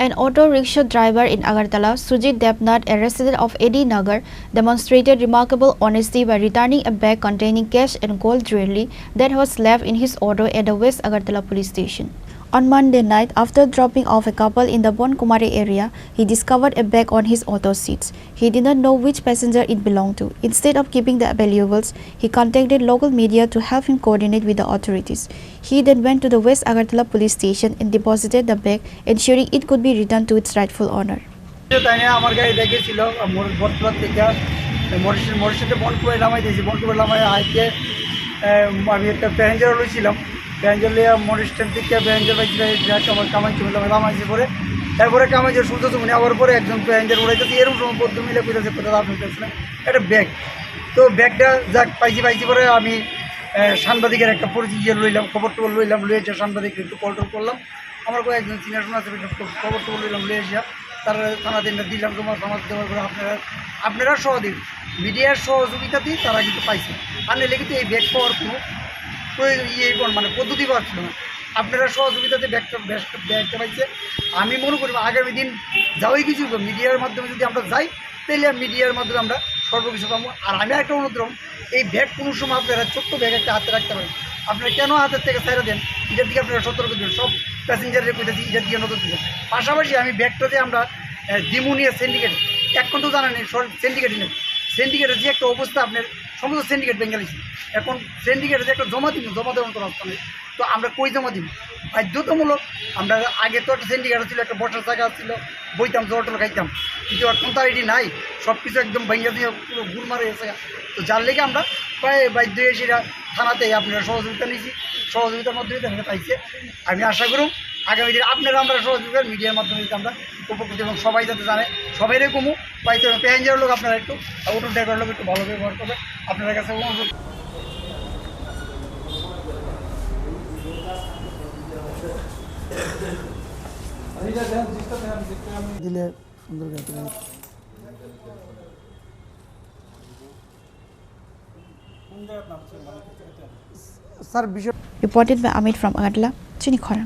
An auto rickshaw driver in Agartala, Sujit Debnath, a resident of Edi Nagar, demonstrated remarkable honesty by returning a bag containing cash and gold jewelry that was left in his auto at the West Agartala police station. On Monday night, after dropping off a couple in the Bonkumari area, he discovered a bag on his auto seats. He did not know which passenger it belonged to. Instead of keeping the valuables, he contacted local media to help him coordinate with the authorities. He then went to the West Agartala police station and deposited the bag, ensuring it could be returned to its rightful owner. আমার গাড়ি দেখেছিল বটতলা থেকে মরিশাতে বনকুয়ায় নামাই দিয়েছি। বনকুয়ায় নামাই আজকে আমি একটা প্যাসেঞ্জার লইছিলাম। প্যাসেঞ্জার লিয়ে মরিশান থেকে প্যাসেঞ্জার বাইক আমার কামাইছি নামাইছি পরে তারপরে কামাইছে শুনতেছে উনি আবার পরে একজন প্যাসেঞ্জার উড়াইতেছে এরকম সময় বদ্ধ মিলে করেছে কোথাও আপনি পেয়েছিলেন একটা ব্যাগ। তো ব্যাগটা যাক পাইছি পরে আমি সাংবাদিকের একটা পরিচয় লইলাম, খবর টবর লইলাম, লইয়ে সাংবাদিক একটু কল টল করলাম। আমার কোনো একজন চিনার শোনা আছে খবর টবর লইলাম, লইয়ে আসিয়া তারা থানা দিনটা দিলাম। তোমার সমাজ দেওয়ার পরে আপনারা সহযোগী মিডিয়ার সহযোগিতাতেই তারা কিন্তু পাইছে। আর নিলে কিন্তু এই ব্যাগ পাওয়ার কোনো মানে পদ্ধতি পাচ্ছিল না। আপনারা সহযোগিতাতে ব্যাগটা পাইছে। আমি মনে করি আগামী দিন যাওয়াই কিছু মিডিয়ার মাধ্যমে যদি আমরা যাই তাহলে মিডিয়ার মাধ্যমে আমরা সর্বকিছু পাবো। আর আমি একটা অনুরোধ করব, এই ব্যাগ কোনো সময় আপনারা ছোট্ট ব্যাগ একটা হাতে রাখতে পারেন। আপনারা কেন হাতের থেকে ছাইড়া দেন, এটার দিকে আপনারা সতর্ক দেবেন। সব প্যাসেঞ্জারের কইতেছি এটার দিকে নজর দেবেন। পাশাপাশি আমি ব্যাগটাতে আমরা দিমুনিয়া সিন্ডিকেট এখন তো জানেন সিন্ডিকেট নেই। সিন্ডিকেটের যে একটা অবস্থা আপনার সমস্ত সিন্ডিকেট বেঙ্গালিছি। এখন সিন্ডিকেটের যে একটা জমা দেওয়ার কোনো রাস্তা নেই। তো আমরা কই জমা দিব? বাধ্যতামূলক। আমরা আগে তো একটা সিন্ডিকেট ছিল, একটা বসার জায়গা ছিল, বইতাম জল খাইতাম, কিন্তু এখন তো এটি নাই। সব কিছু একদম ভাইয়া দিয়ে পুরো গুড় মারা গেছে। তো যার লেগে আমরা প্রায় বাধ্য হয়ে সেটা থানাতে আপনারা সহযোগিতা নিয়েছি, সহযোগিতার মাধ্যমে তারা পাইছে। আমি আশা করুন আগামী দিনে আপনারা আমরা সহযোগিতা মিডিয়ার মাধ্যমে আমরা উপকৃত এবং সবাই যাতে জানে, সবাই কমু পাইতে হবে। প্যাসেঞ্জার লোক আপনারা একটু অটো ড্রাইভার লোক একটু ভালো ব্যবহার করবে। আপনাদের কাছে অনুরোধ দিলে সুন্দর স্যার বিষয় Reported by Amit from Agartala, Chinikhara.